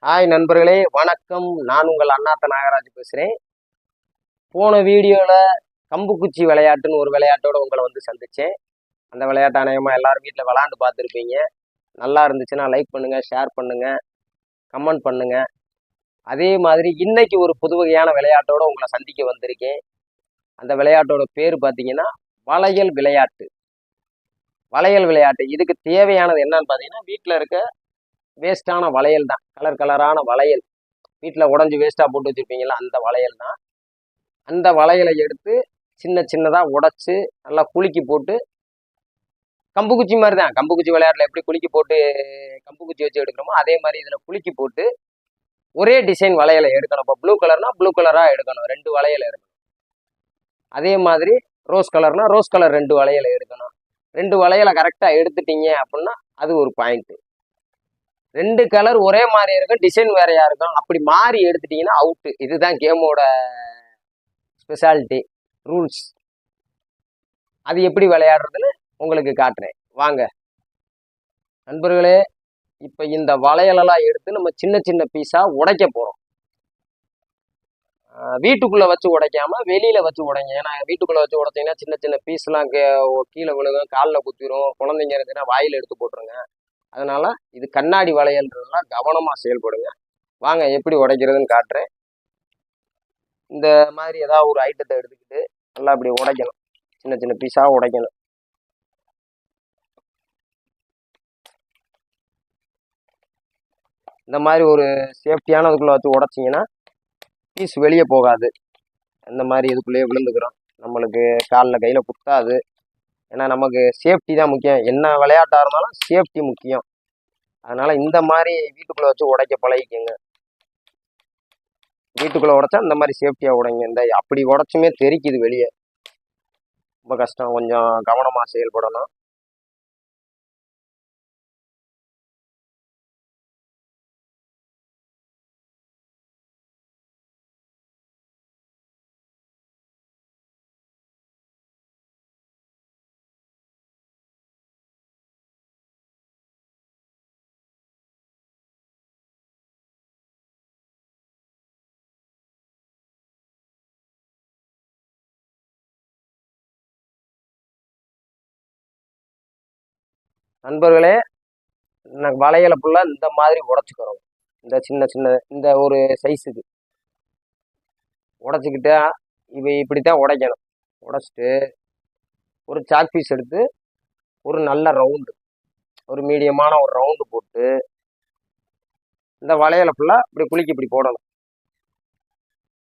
Hi நண்பர்களே, வணக்கம். நான் உங்கள் அண்ணாத்த நாகராஜ் பேசுகிறேன். போன வீடியோவில் கம்புக்குச்சி விளையாட்டுன்னு ஒரு விளையாட்டோட உங்களை வந்து சந்தித்தேன். அந்த விளையாட்டு அநேகமாக எல்லாரும் வீட்டில் விளாண்டு பார்த்துருப்பீங்க. நல்லா இருந்துச்சுன்னா லைக் பண்ணுங்கள், ஷேர் பண்ணுங்கள், கமெண்ட் பண்ணுங்கள். அதே மாதிரி இன்னைக்கு ஒரு புது வகையான விளையாட்டோட உங்களை சந்திக்க வந்திருக்கேன். அந்த விளையாட்டோட பேர் பார்த்தீங்கன்னா வளையல் விளையாட்டு. வளையல் விளையாட்டு இதுக்கு தேவையானது என்னன்னு பார்த்தீங்கன்னா, வீட்டில் இருக்க வேஸ்டான வளையல் தான். கலர் கலரான வளையல், வீட்டில் உடஞ்சி வேஸ்ட்டாக போட்டு வச்சுருப்பீங்களா, அந்த வளையல் தான். அந்த வளையலை எடுத்து சின்ன சின்னதாக உடச்சி நல்லா குலுக்கி போட்டு, கம்புக்குச்சி மாதிரி தான். கம்புக்குச்சி விளையாட்டில் எப்படி குலுக்கி போட்டு கம்புக்குச்சி வச்சு எடுக்கிறோமோ அதே மாதிரி இதில் குலுக்கி போட்டு ஒரே டிசைன் வளையலை எடுக்கணும். இப்போ ப்ளூ கலர்னா ப்ளூ கலராக எடுக்கணும், 2 வளையலை எடுக்கணும். அதே மாதிரி ரோஸ் கலர்னா ரோஸ் கலர் 2 வளையலை எடுக்கணும். 2 வளையலை கரெக்டாக எடுத்துட்டீங்க அப்படின்னா அது ஒரு பாயிண்ட்டு. 2 கலர் ஒரே மாதிரி இருக்கும், டிசைன் வேறையா இருக்கும். அப்படி மாறி எடுத்துட்டீங்கன்னா அவுட்டு. இதுதான் கேமோட ஸ்பெஷாலிட்டி, ரூல்ஸ். அது எப்படி விளையாடுறதுன்னு உங்களுக்கு காட்டுறேன், வாங்க நண்பர்களே. இப்போ இந்த வளையலெல்லாம் எடுத்து நம்ம சின்ன சின்ன பீஸாக உடைக்க போகிறோம். வீட்டுக்குள்ளே வச்சு உடைக்காம வெளியில் வச்சு உடைங்க. ஏன்னா வீட்டுக்குள்ளே வச்சு உடைச்சிங்கன்னா சின்ன சின்ன பீஸ்லாம் கீழே விழுகும், காலில் குத்திரும். குழந்தைங்க இருந்துச்சுன்னா வாயில் எடுத்து போட்டுருங்க. அதனால இது கண்ணாடி வளையல்ன்றதுலாம் கவனமாக செயல்படுங்க. வாங்க எப்படி உடைக்கிறதுன்னு காட்டுறேன். இந்த மாதிரி ஏதாவது ஒரு ஐட்டத்தை எடுத்துக்கிட்டு நல்லா இப்படி உடைக்கணும், சின்ன சின்ன பீஸாக உடைக்கணும். இந்த மாதிரி ஒரு சேஃப்டியானதுக்குள்ளே வச்சு உடைச்சிங்கன்னா பீஸ் வெளியே போகாது. இந்த மாதிரி இதுக்குள்ளேயே விழுந்துக்கிறோம், நம்மளுக்கு காலில் கையில் குத்தாது. ஏன்னா நமக்கு சேஃப்டி தான் முக்கியம். என்ன விளையாட்டாக இருந்தாலும் சேஃப்டி முக்கியம். அதனால் இந்த மாதிரி வீட்டுக்குள்ளே வச்சு உடைக்க பழகிக்கங்க. வீட்டுக்குள்ளே உடைச்சா இந்த மாதிரி சேஃப்டியாக உடைங்க. இந்த அப்படி உடைச்சுமே தெரிக்குது வெளியே, ரொம்ப கஷ்டம். கொஞ்சம் கவனமாக செயல்படணும். நண்பர்களே, வளையலை ஃபுல்லாக இந்த மாதிரி உடச்சிக்கிறோம். இந்த சின்ன சின்ன இந்த ஒரு சைஸுக்கு உடச்சிக்கிட்டா இவை இப்படித்தான் உடைக்கணும். உடச்சிட்டு ஒரு சாக் பீஸ் எடுத்து ஒரு நல்ல ரவுண்டு, ஒரு மீடியமான ஒரு ரவுண்டு போட்டு இந்த வளையலை ஃபுல்லாக இப்படி குலுக்கி இப்படி போடணும்.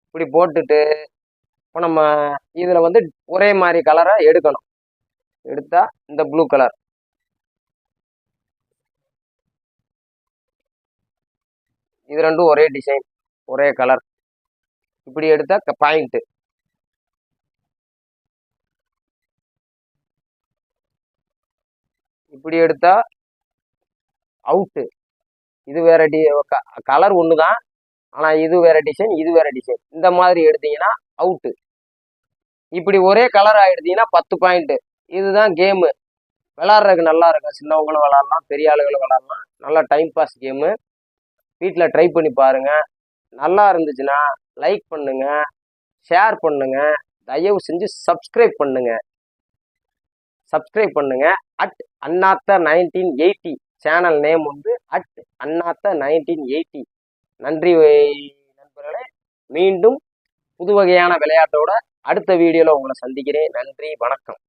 இப்படி போட்டுட்டு இப்போ நம்ம இதில் வந்து ஒரே மாதிரி கலரை எடுக்கணும். எடுத்தால் இந்த ப்ளூ கலர், இது ரெண்டும் ஒரே டிசைன், ஒரே கலர். இப்படி எடுத்தா பாயிண்ட்டு. இப்படி எடுத்தா அவுட்டு. இது வேற கலர் ஒன்று தான், ஆனால் இது வேற டிசைன், இது வேற டிசைன். இந்த மாதிரி எடுத்தீங்கன்னா அவுட்டு. இப்படி ஒரே கலராக எடுத்தீங்கன்னா 10 பாயிண்ட்டு. இதுதான் கேமு. விளாட்றதுக்கு நல்லா இருக்கும். சின்னவங்களும் விளாட்லாம், பெரிய ஆளுகளும் விளாட்லாம். நல்லா டைம் பாஸ் கேமு. வீட்டில் ட்ரை பண்ணி பாருங்கள். நல்லா இருந்துச்சுன்னா லைக் பண்ணுங்க, ஷேர் பண்ணுங்க, தயவு செஞ்சு சப்ஸ்கிரைப் பண்ணுங்க. அண்ணாத்த 1980 சேனல் நேம் வந்து அண்ணாத்த 1980. நன்றி நண்பர்களே. மீண்டும் புது வகையான விளையாட்டோட அடுத்த வீடியோவில் உங்களை சந்திக்கிறேன். நன்றி, வணக்கம்.